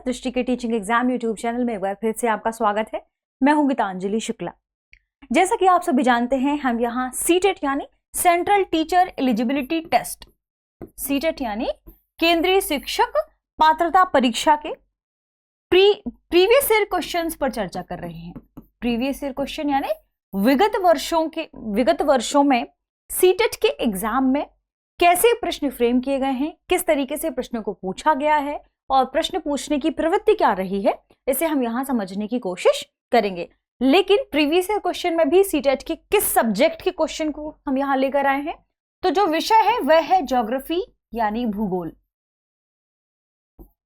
दृष्टि के teaching exam YouTube channel में एक बार फिर से आपका स्वागत है। मैं हूं गीतांजलि शुक्ला। जैसा कि आप सभी जानते हैं, हम यहाँ सीटेट यानी central teacher eligibility test, CTET यानी केंद्रीय शिक्षक पात्रता परीक्षा के प्रीवियस ईयर क्वेश्चंस पर चर्चा कर रहे हैं। प्रीवियस ईयर क्वेश्चन यानी विगत वर्षों में सीटेट के एग्जाम में कैसे प्रश्न फ्रेम किए गए हैं, किस तरीके से प्रश्नों को पूछा गया है और प्रश्न पूछने की प्रवृत्ति क्या रही है, इसे हम यहाँ समझने की कोशिश करेंगे। लेकिन प्रीवियस ईयर क्वेश्चन में भी सीटेट के किस सब्जेक्ट के क्वेश्चन को हम यहाँ लेकर आए हैं, तो जो विषय है वह है ज्योग्राफी यानी भूगोल।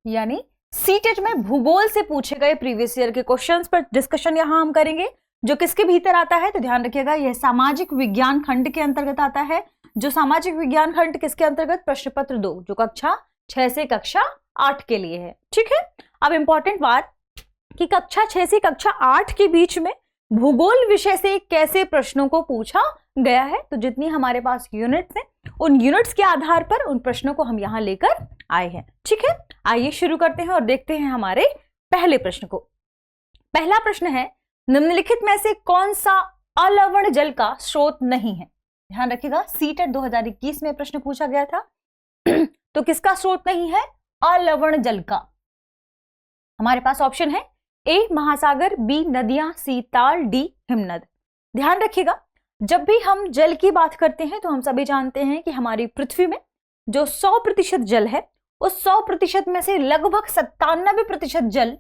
यानी सीटेट में भूगोल से पूछे गए प्रीवियस ईयर के क्वेश्चंस पर डिस्कशन यहाँ हम करेंगे। जो किसके भीतर आता है, तो ध्यान रखिएगा, यह सामाजिक विज्ञान खंड के अंतर्गत आता है। जो सामाजिक विज्ञान खंड किसके अंतर्गत, प्रश्न पत्र 2, जो कक्षा 6 से कक्षा 8 के लिए है। ठीक है, अब इंपॉर्टेंट बात कि कक्षा 6 से कक्षा 8 के बीच में भूगोल विषय से कैसे प्रश्नों को पूछा गया है। तो जितनी हमारे पास यूनिट्स हैं, उन यूनिट्स के आधार पर उन प्रश्नों को हम यहाँ लेकर आए हैं। ठीक है, आइए शुरू करते हैं और देखते हैं हमारे पहले प्रश्न को। पहला प्रश्न है, निम्नलिखित में से कौन सा अलवण जल का स्रोत नहीं है। ध्यान रखिएगा, सीटेट 2021 में प्रश्न पूछा गया था। तो किसका स्रोत नहीं है, अलवण जल का। हमारे पास ऑप्शन है ए महासागर, बी नदियां, सी ताल, डी हिमनद। ध्यान रखिएगा, जब भी हम जल की बात करते हैं तो हम सभी जानते हैं कि हमारी पृथ्वी में जो 100% जल है, उस 100% में से लगभग 97% जल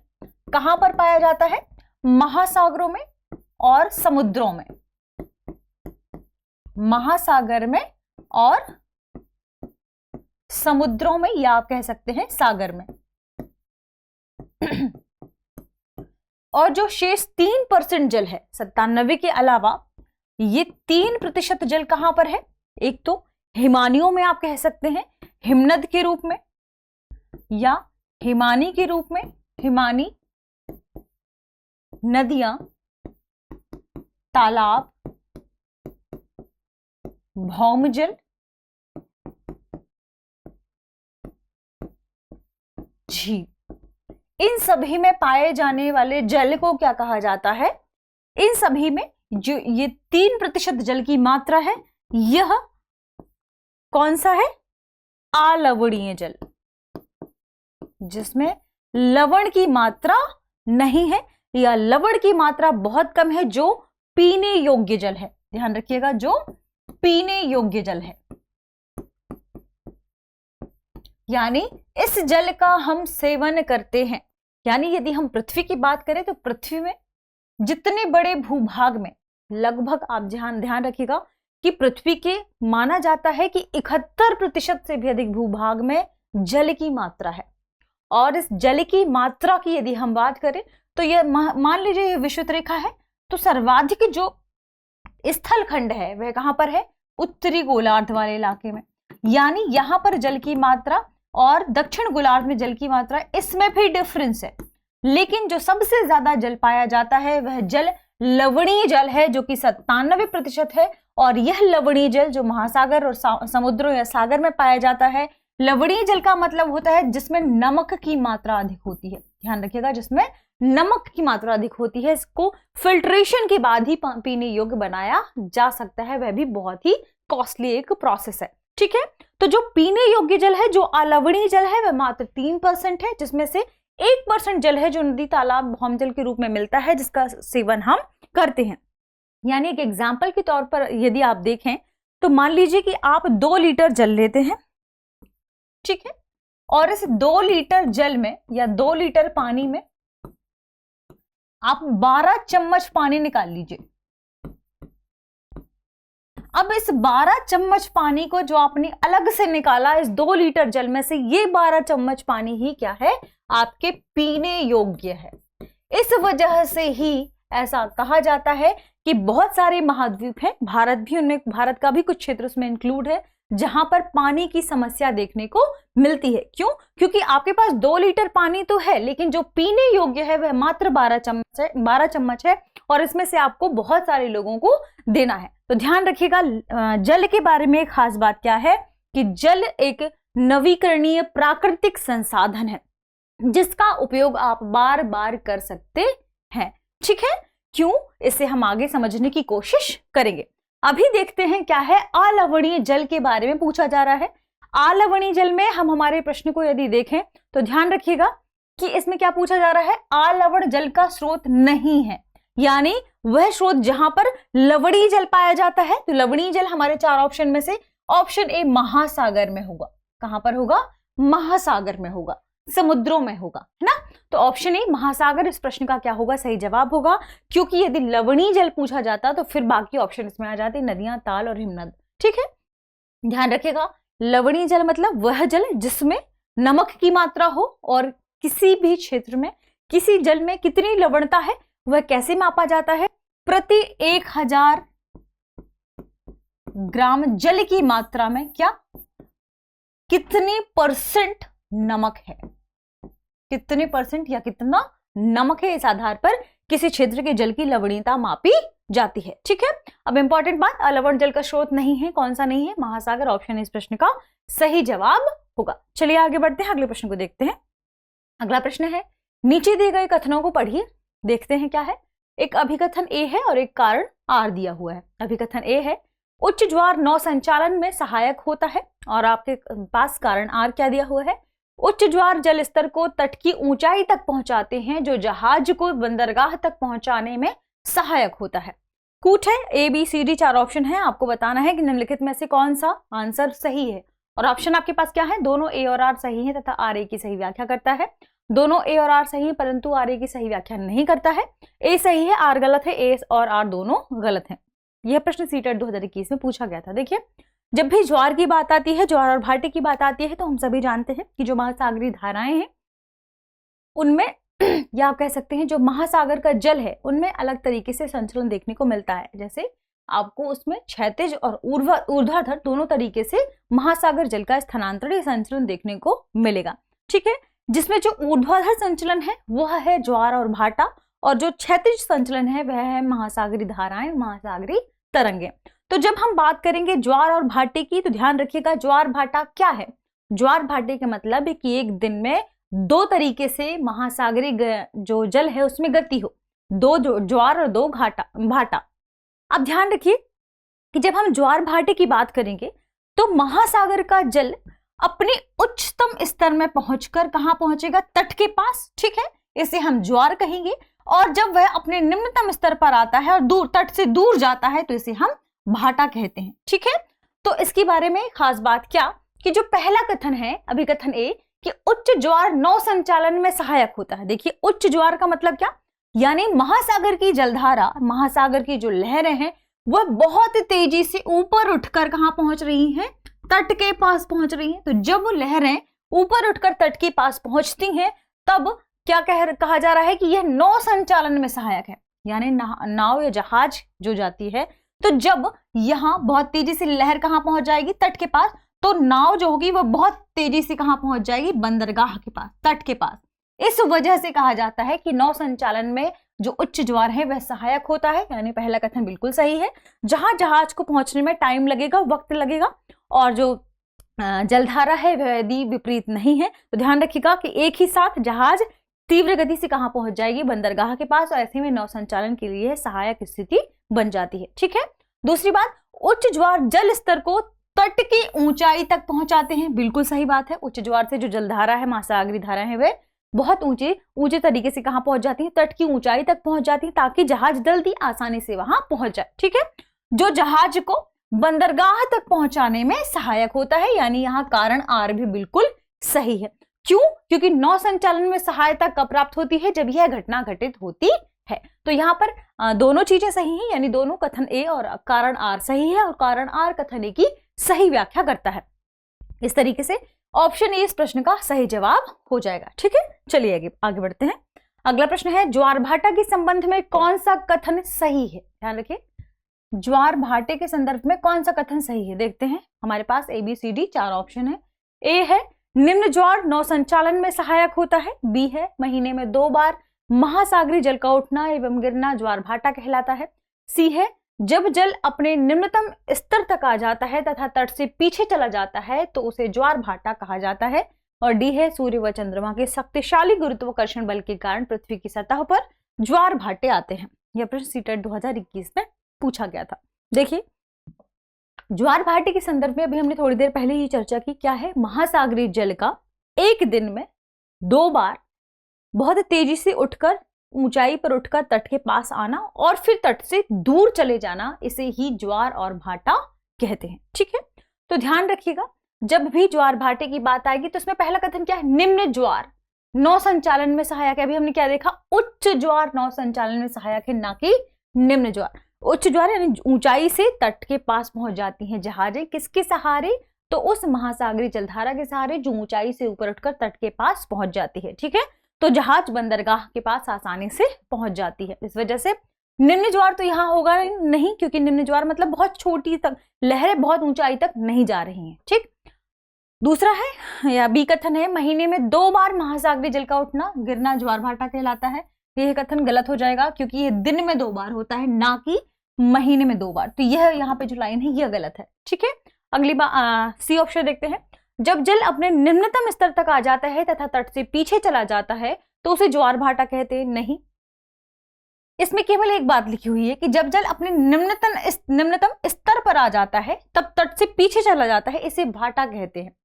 कहां पर पाया जाता है, महासागरों में और समुद्रों में। महासागर में और समुद्रों में, या आप कह सकते हैं सागर में। और जो शेष 3% जल है 97 के अलावा, ये 3% जल कहां पर है, एक तो हिमानियों में, आप कह सकते हैं हिमनद के रूप में या हिमानी के रूप में। हिमानी नदियां, तालाब, भौमजल, झील, इन सभी में पाए जाने वाले जल को क्या कहा जाता है, इन सभी में जो ये 3% जल की मात्रा है, यह कौन सा है, अलवणीय जल, जिसमें लवण की मात्रा नहीं है या लवण की मात्रा बहुत कम है, जो पीने योग्य जल है। ध्यान रखिएगा, जो पीने योग्य जल है। यानी इस जल का हम सेवन करते हैं। यानी यदि हम पृथ्वी की बात करें तो पृथ्वी में जितने बड़े भूभाग में, लगभग आप ध्यान रखिएगा कि पृथ्वी के माना जाता है कि 71% से भी अधिक भूभाग में जल की मात्रा है। और इस जल की मात्रा की यदि हम बात करें तो यह मान लीजिए यह विषुवत रेखा है, तो सर्वाधिक जो स्थल खंड है वह कहां पर है, उत्तरी गोलार्ध वाले इलाके में। यानी यहां पर जल की मात्रा और दक्षिण गोलार्ध में जल की मात्रा, इसमें भी डिफरेंस है। लेकिन जो सबसे ज्यादा जल पाया जाता है वह जल लवणीय जल है, जो कि 97% है। और यह लवणीय जल जो महासागर और समुद्रों या सागर में पाया जाता है, लवणीय जल का मतलब होता है जिसमें नमक की मात्रा अधिक होती है। ध्यान रखिएगा, जिसमें नमक की मात्रा अधिक होती है। इसको फिल्ट्रेशन के बाद ही पीने योग्य बनाया जा सकता है, वह भी बहुत ही कॉस्टली एक प्रोसेस है। ठीक है, तो जो पीने योग्य जल है, जो अलवणीय जल है, वह मात्र 3% है, जिसमें से 1% जल है जो नदी, तालाब, भौमजल के रूप में मिलता है, जिसका सेवन हम करते हैं। यानी एक एग्जाम्पल के तौर पर यदि आप देखें तो मान लीजिए कि आप 2 लीटर जल लेते हैं। ठीक है, और इस 2 लीटर जल में या 2 लीटर पानी में आप 12 चम्मच पानी निकाल लीजिए। अब इस 12 चम्मच पानी को जो आपने अलग से निकाला इस 2 लीटर जल में से, ये 12 चम्मच पानी ही क्या है, आपके पीने योग्य है। इस वजह से ही ऐसा कहा जाता है कि बहुत सारे महाद्वीप हैं, भारत भी उनमें, भारत का भी कुछ क्षेत्र उसमें इंक्लूड है, जहां पर पानी की समस्या देखने को मिलती है। क्यों? क्योंकि आपके पास 2 लीटर पानी तो है, लेकिन जो पीने योग्य है वह मात्र 12 चम्मच है, और इसमें से आपको बहुत सारे लोगों को देना है। तो ध्यान रखिएगा, जल के बारे में खास बात क्या है कि जल एक नवीकरणीय प्राकृतिक संसाधन है। जिसका उपयोग आप बार बार कर सकते हैं। ठीक है, क्यों, इसे हम आगे समझने की कोशिश करेंगे। अभी देखते हैं क्या है, अलवणीय जल के बारे में पूछा जा रहा है। अलवणीय जल में हम हमारे प्रश्न को यदि देखें तो ध्यान रखिएगा कि इसमें क्या पूछा जा रहा है, अलवण जल का स्रोत नहीं है, यानी वह स्रोत जहां पर लवणीय जल पाया जाता है। तो लवणीय जल हमारे 4 ऑप्शन में से ऑप्शन ए महासागर में होगा। कहां पर होगा, महासागर में होगा, समुद्रों में होगा, है ना। तो ऑप्शन ए महासागर इस प्रश्न का क्या होगा, सही जवाब होगा। क्योंकि यदि लवणीय जल पूछा जाता तो फिर बाकी ऑप्शन इसमें आ जाते, नदियां, ताल और हिमनद। ठीक है, ध्यान रखिएगा, लवणीय जल मतलब वह जल जिसमें नमक की मात्रा हो, और किसी भी क्षेत्र में किसी जल में कितनी लवणता है वह कैसे मापा जाता है, प्रति 1000 ग्राम जल की मात्रा में क्या कितनी परसेंट नमक है, कितने परसेंट या कितना नमक है, इस आधार पर किसी क्षेत्र के जल की लवणीयता मापी जाती है। ठीक है, अब इंपॉर्टेंट बात, अलवण जल का स्रोत नहीं है, कौन सा नहीं है, महासागर। ऑप्शन इस प्रश्न का सही जवाब होगा। चलिए आगे बढ़ते हैं, अगले प्रश्न को देखते हैं। अगला प्रश्न है, नीचे दिए गए कथनों को पढ़िए, देखते हैं क्या है। एक अभिकथन ए है और एक कारण आर दिया हुआ है। अभिकथन ए है, उच्च ज्वार नौ संचालन में सहायक होता है, और आपके पास कारण आर क्या दिया हुआ है, उच्च ज्वार जल स्तर को तट की ऊंचाई तक पहुंचाते हैं, जो जहाज को बंदरगाह तक पहुंचाने में सहायक होता है। कूट है, A B C D 4 option है, आपको बताना है कि निम्नलिखित में से कौन सा आंसर सही है। और ऑप्शन आपके पास क्या है, दोनों ए और आर सही है तथा आर ए की सही व्याख्या करता है। दोनों ए और आर सही है परंतु आर ए की सही व्याख्या नहीं करता है। ए सही है, आर गलत है, ए और आर दोनों गलत हैं। यह प्रश्न सीटेट 2021 में पूछा गया था। देखिए, जब भी ज्वार की बात आती है, ज्वार और भाटे की बात आती है, तो हम सभी जानते हैं कि जो महासागरीय धाराएं हैं उनमें या आप कह सकते हैं जो महासागर का जल है उनमें अलग तरीके से संचलन देखने को मिलता है। जैसे आपको उसमें क्षैतिज और ऊर्ध्वाधर दोनों तरीके से महासागर जल का स्थानांतरण या संचलन देखने को मिलेगा। ठीक है, जिसमें जो ऊर्ध्वाधर संचलन है वह है ज्वार और भाटा, और जो क्षैतिज संचलन है वह है महासागरीय धाराएं, महासागरीय तरंगे। तो जब हम बात करेंगे ज्वार और भाटे की, तो ध्यान रखिएगा ज्वार भाटा क्या है। ज्वार भाटे का मतलब है कि एक दिन में 2 तरीके से महासागरीय जो जल है उसमें गति हो, 2 ज्वार और 2 भाटा। अब ध्यान रखिए कि जब हम ज्वार भाटे की बात करेंगे तो महासागर का जल अपने उच्चतम स्तर में पहुंचकर कहां पहुंचेगा, तट के पास। ठीक है, इसे हम ज्वार कहेंगे। और जब वह अपने निम्नतम स्तर पर आता है और दूर तट से दूर जाता है तो इसे हम भाटा कहते हैं। ठीक है, तो इसके बारे में खास बात क्या कि जो पहला कथन है अभिकथन ए कि उच्च ज्वार नौ संचालन में सहायक होता है। देखिए, उच्च ज्वार का मतलब क्या, यानी महासागर की जलधारा, महासागर की जो लहरें हैं वह बहुत तेजी से ऊपर उठकर कहां पहुंच रही हैं, तट के पास पहुंच रही हैं। तो जब वो लहरें ऊपर उठकर तट के पास पहुंचती हैं तब क्या कहा जा रहा है कि यह नौ संचालन में सहायक है, यानी नाव या जहाज जो जाती है, तो जब यहां बहुत तेजी से लहर कहां पहुंच जाएगी, तट के पास, तो नाव जो होगी वह बहुत तेजी से कहां पहुंच जाएगी, बंदरगाह के पास, तट के पास। इस वजह से कहा जाता है कि नौ संचालन में जो उच्च ज्वार है वह सहायक होता है, यानी पहला कथन बिल्कुल सही है। जहां जहाज को पहुंचने में टाइम लगेगा, वक्त लगेगा, और जो जलधारा है वह यदि विपरीत नहीं है तो ध्यान रखिएगा कि एक ही साथ जहाज तीव्र गति से कहां पहुंच जाएगी, बंदरगाह के पास, और ऐसे में नौ संचालन के लिए सहायक स्थिति बन जाती है। ठीक है, दूसरी बात, उच्च ज्वार जल स्तर को तट की ऊंचाई तक पहुंचाते हैं, बिल्कुल सही बात है। उच्च ज्वार से जो जलधारा है, महासागरीय धारा है, वे बहुत ऊंचे तरीके से कहां पहुंच जाती है, तट की ऊंचाई तक पहुंच जाती है, ताकि जहाज जल्दी आसानी से वहां पहुंच जाए। ठीक है, जो जहाज को बंदरगाह तक पहुंचाने में सहायक होता है, यानी यहां कारण आर भी बिल्कुल सही है। क्यों, क्योंकि नौ संचालन में सहायता कब प्राप्त होती है, जब यह घटना घटित होती है। तो यहाँ पर दोनों चीजें सही हैं, यानी दोनों कथन ए और कारण आर सही है, और कारण आर कथन ए की सही व्याख्या करता है। इस तरीके से ऑप्शन ए इस प्रश्न का सही जवाब हो जाएगा। ठीक है, चलिए आगे बढ़ते हैं। अगला प्रश्न है, ज्वार भाटा के संबंध में कौन सा कथन सही है। ध्यान रखिए, ज्वार भाटे के संदर्भ में कौन सा कथन सही है, देखते हैं। हमारे पास A B C D 4 option है। ए है, निम्न ज्वार नौ संचालन में सहायक होता है। बी है, महीने में 2 बार महासागरीय जल का उठना एवं गिरना ज्वार भाटा कहलाता है। सी है, जब जल अपने निम्नतम स्तर तक आ जाता है तथा तट से पीछे चला जाता है तो उसे ज्वार भाटा कहा जाता है। और डी है सूर्य व चंद्रमा के शक्तिशाली गुरुत्वाकर्षण बल के कारण पृथ्वी की सतह पर ज्वार भाटे आते हैं। यह प्रश्न सीटेट 2021 में पूछा गया था। देखिए, ज्वार भाटे के संदर्भ में अभी हमने थोड़ी देर पहले ही चर्चा की। क्या है? महासागरीय जल का एक दिन में 2 बार बहुत तेजी से उठकर ऊंचाई पर उठकर तट के पास आना और फिर तट से दूर चले जाना, इसे ही ज्वार और भाटा कहते हैं। ठीक है, तो ध्यान रखिएगा, जब भी ज्वार भाटे की बात आएगी तो इसमें पहला कथन क्या है? निम्न ज्वार नौ संचालन में सहायक है। अभी हमने क्या देखा? उच्च ज्वार नौ संचालन में सहायक है, ना कि निम्न ज्वार। उच्च ज्वार यानी ऊंचाई से तट के पास पहुंच जाती हैं जहाजें, किसके सहारे? तो उस महासागरीय जलधारा के सहारे जो ऊंचाई से ऊपर उठकर तट के पास पहुंच जाती है। ठीक है, तो जहाज बंदरगाह के पास आसानी से पहुंच जाती है। इस वजह से निम्न ज्वार तो यहाँ होगा नहीं, क्योंकि निम्न ज्वार मतलब बहुत छोटी तक लहरें बहुत ऊंचाई तक नहीं जा रही हैं। ठीक, दूसरा है या बी कथन है, महीने में 2 बार महासागरीय जल का उठना गिरना ज्वार भाटा कहलाता है। यह कथन गलत हो जाएगा, क्योंकि यह दिन में 2 बार होता है, ना कि महीने में 2 बार। तो यह यहाँ पे जो लाइन है यह गलत है। ठीक है, अगली बार सी ऑप्शन देखते हैं। जब जल अपने निम्नतम स्तर तक आ जाता है तथा तट से पीछे चला जाता है तो उसे ज्वार भाटा कहते हैं। नहीं, इसमें केवल एक बात लिखी हुई है कि जब जल अपने निम्नतम स्तर पर आ जाता है तब तट से पीछे चला जाता है, इसे भाटा कहते हैं।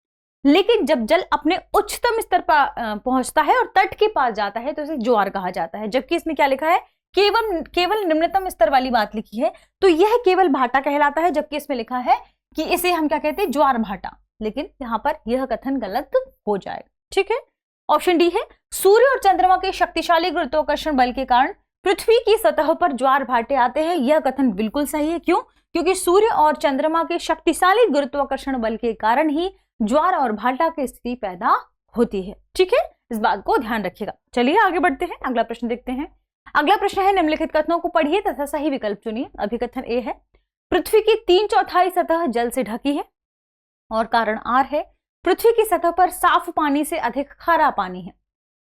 लेकिन जब जल अपने उच्चतम स्तर पर पहुंचता है और तट के पास जाता है तो इसे ज्वार कहा जाता है। जबकि इसमें क्या लिखा है? केवल निम्नतम स्तर वाली बात लिखी है, तो यह केवल भाटा कहलाता है। जबकि इसमें लिखा है कि इसे हम क्या कहते हैं? ज्वार भाटा। लेकिन यहां पर यह कथन गलत हो जाएगा। ठीक है, ऑप्शन डी है, सूर्य और चंद्रमा के शक्तिशाली गुरुत्वाकर्षण बल के कारण पृथ्वी की सतह पर ज्वार भाटे आते हैं। यह कथन बिल्कुल सही है। क्यों? क्योंकि सूर्य और चंद्रमा के शक्तिशाली गुरुत्वाकर्षण बल के कारण ही ज्वार और भाटा की स्थिति पैदा होती है। ठीक है, इस बात को ध्यान रखिएगा। चलिए आगे बढ़ते हैं, अगला प्रश्न देखते हैं। अगला प्रश्न है, निम्नलिखित कथनों को पढ़िए तथा सही विकल्प चुनिए। अभी कथन ए है, पृथ्वी की 3/4 सतह जल से ढकी है और कारण आर है, पृथ्वी की सतह पर साफ पानी से अधिक खारा पानी है।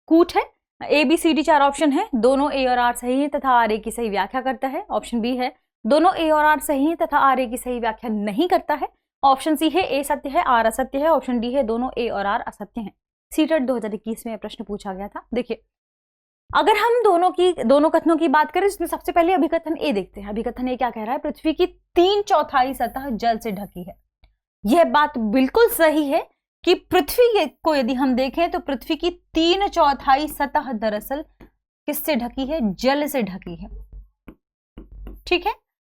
कूट है, A B C D 4 option है, दोनों ए और आर सही है तथा आर ए की सही व्याख्या करता है। ऑप्शन बी है, दोनों ए और आर सही है तथा आर ए की सही व्याख्या नहीं करता है। ऑप्शन सी है, ए सत्य है आर असत्य है। ऑप्शन डी है, दोनों ए और आर असत्य हैं। सीटेट 2021 में प्रश्न पूछा गया था। देखिए, अगर हम दोनों कथनों की बात करें, इसमें सबसे पहले अभिकथन ए देखते हैं। अभिकथन ए क्या कह रहा है? पृथ्वी की 3/4 सतह जल से ढकी है। यह बात बिल्कुल सही है कि पृथ्वी को यदि हम देखें तो पृथ्वी की 3/4 सतह दरअसल किससे ढकी है? जल से ढकी है। ठीक है,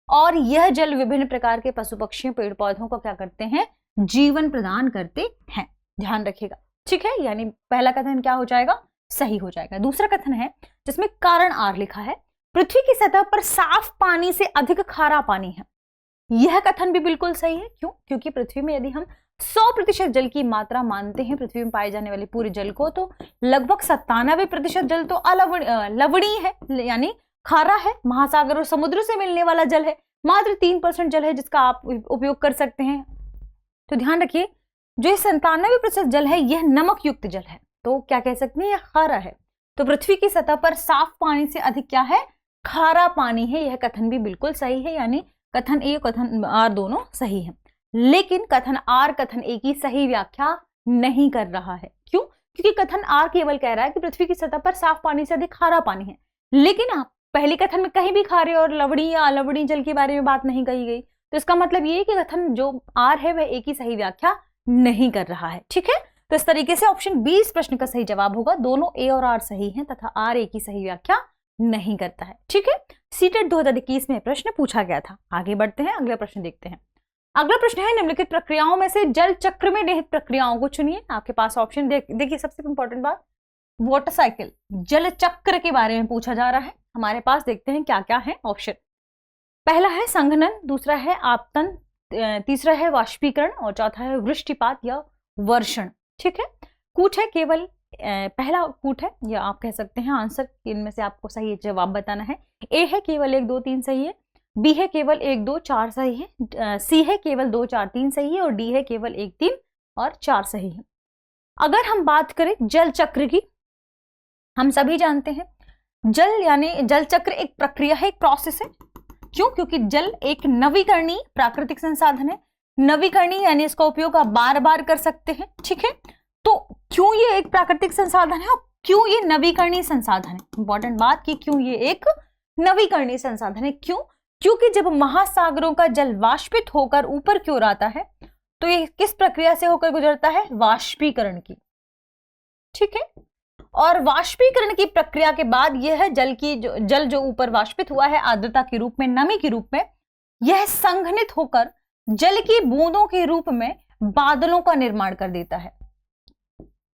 और यह जल विभिन्न प्रकार के पशु पक्षियों पेड़ पौधों को क्या करते हैं? जीवन प्रदान करते हैं। ध्यान रखिएगा। ठीक है, यानी पहला कथन क्या हो जाएगा? सही हो जाएगा। दूसरा कथन है जिसमें कारण आर लिखा है, पृथ्वी की सतह पर साफ पानी से अधिक खारा पानी है। यह कथन भी बिल्कुल सही है। क्यों? क्योंकि पृथ्वी में यदि हम 100% जल की मात्रा मानते हैं पृथ्वी में पाए जाने वाले पूरे जल को, तो लगभग 97% जल तो लवणीय है, यानी खारा है, महासागर और समुद्र से मिलने वाला जल है। मात्र 3% जल है जिसका आप उपयोग कर सकते हैं। तो ध्यान रखिए, जो 97% जल है यह नमक युक्त जल है, तो क्या कह सकते हैं? यह खारा है। तो पृथ्वी की सतह पर साफ पानी से अधिक क्या है? खारा पानी है। यह कथन भी बिल्कुल सही है, यानी कथन ए कथन आर दोनों सही है। लेकिन कथन आर कथन ए की सही व्याख्या नहीं कर रहा है। क्यों? क्योंकि कथन आर केवल कह रहा है कि पृथ्वी की सतह पर साफ पानी से अधिक खारा पानी है, लेकिन आप पहले कथन में कहीं भी खारे और लवणी या अलवणी जल के बारे में बात नहीं कही गई। तो इसका मतलब ये है कि कथन जो आर है वह ए की सही व्याख्या नहीं कर रहा है। ठीक है, तो इस तरीके से ऑप्शन बी इस प्रश्न का सही जवाब होगा। दोनों ए और आर सही हैं तथा आर ए की सही व्याख्या नहीं करता है। ठीक है, सीटेट 2021 में प्रश्न पूछा गया था। आगे बढ़ते हैं, अगला प्रश्न देखते हैं। अगला प्रश्न है, निम्नलिखित प्रक्रियाओं में से जल चक्र में निहित प्रक्रियाओं को चुनिए। आपके पास ऑप्शन देखिए, सबसे इंपॉर्टेंट बात, वाटर साइकिल जल चक्र के बारे में पूछा जा रहा है। हमारे पास देखते हैं क्या क्या है ऑप्शन। पहला है संघनन, दूसरा है आपतन, तीसरा है वाष्पीकरण और चौथा है वृष्टिपात या वर्षण। ठीक है, कूट है केवल, पहला कूट है या आप कह सकते हैं आंसर, इनमें से आपको सही जवाब बताना है। ए है केवल 1 2 3 सही है, बी है केवल 1 2 4 सही है, सी है केवल 2 4 3 सही है और डी है केवल 1 3 और 4 सही है। अगर हम बात करें जल चक्र की, हम सभी जानते हैं जल यानी जल चक्र एक प्रक्रिया है, एक प्रोसेस है। क्यों? क्योंकि जल एक नवीकरणीय प्राकृतिक संसाधन है। नवीकरणीय यानी इसका उपयोग आप बार बार कर सकते हैं। ठीक है, तो क्यों ये एक प्राकृतिक संसाधन है और क्यों ये नवीकरणीय संसाधन है? इंपॉर्टेंट बात कि क्यों ये एक नवीकरणीय संसाधन है। क्यों? क्योंकि जब महासागरों का जल वाष्पित होकर ऊपर की ओर आता है तो ये किस प्रक्रिया से होकर गुजरता है? वाष्पीकरण की। ठीक है, और वाष्पीकरण की प्रक्रिया के बाद यह है जल जो ऊपर वाष्पित हुआ है आर्द्रता के रूप में, नमी के रूप में, यह संघनित होकर जल की बूंदों के रूप में बादलों का निर्माण कर देता है।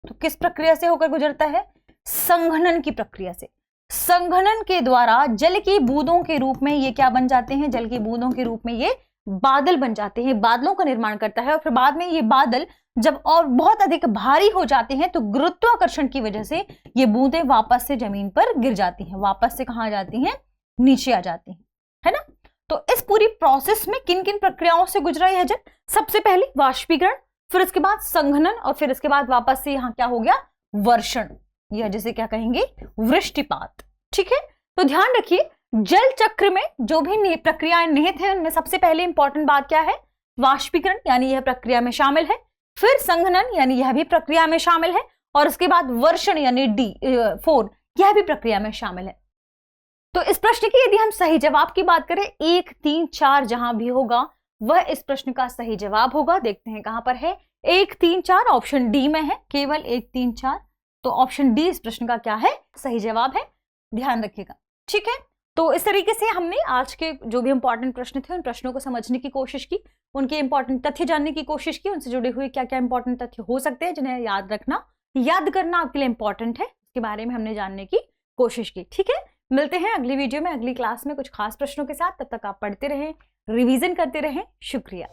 तो किस प्रक्रिया से होकर गुजरता है? संघनन की प्रक्रिया से। संघनन के द्वारा जल की बूंदों के रूप में ये क्या बन जाते हैं? जल की बूंदों के रूप में ये बादल बन जाते हैं, बादलों का निर्माण करता है। और फिर बाद में ये बादल जब और बहुत अधिक भारी हो जाते हैं तो गुरुत्वाकर्षण की वजह से ये बूंदें वापस से जमीन पर गिर जाती हैं, वापस से कहां जाती हैं? नीचे आ जाती हैं, है ना। तो इस पूरी प्रोसेस में किन किन प्रक्रियाओं से गुजरा यह जल? सबसे पहले वाष्पीकरण, फिर इसके बाद संघनन, और फिर इसके बाद वापस से यहां क्या हो गया? वर्षण, यह जिसे क्या कहेंगे? वृष्टिपात। ठीक है, तो ध्यान रखिए जल चक्र में जो भी प्रक्रियाएं निहित हैं उनमें सबसे पहले इंपॉर्टेंट बात क्या है? वाष्पीकरण, यानी यह प्रक्रिया में शामिल है। फिर संघनन, यानी यह भी प्रक्रिया में शामिल है। और उसके बाद वर्षण यानी D4, यह भी प्रक्रिया में शामिल है। तो इस प्रश्न की यदि हम सही जवाब की बात करें, 1, 3, 4 जहां भी होगा वह इस प्रश्न का सही जवाब होगा। देखते हैं कहां पर है? 1, 3, 4 ऑप्शन डी में है, केवल 1, 3, 4। तो ऑप्शन डी इस प्रश्न का क्या है? सही जवाब है, ध्यान रखिएगा। ठीक है, तो इस तरीके से हमने आज के जो भी इंपॉर्टेंट प्रश्न थे उन प्रश्नों को समझने की कोशिश की, उनके इंपॉर्टेंट तथ्य जानने की कोशिश की, उनसे जुड़े हुए क्या क्या इंपॉर्टेंट तथ्य हो सकते हैं जिन्हें याद करना आपके लिए इंपॉर्टेंट है, इसके बारे में हमने जानने की कोशिश की। ठीक है, मिलते हैं अगली वीडियो में, अगली क्लास में कुछ खास प्रश्नों के साथ। तब तक आप पढ़ते रहें, रिवीजन करते रहें। शुक्रिया।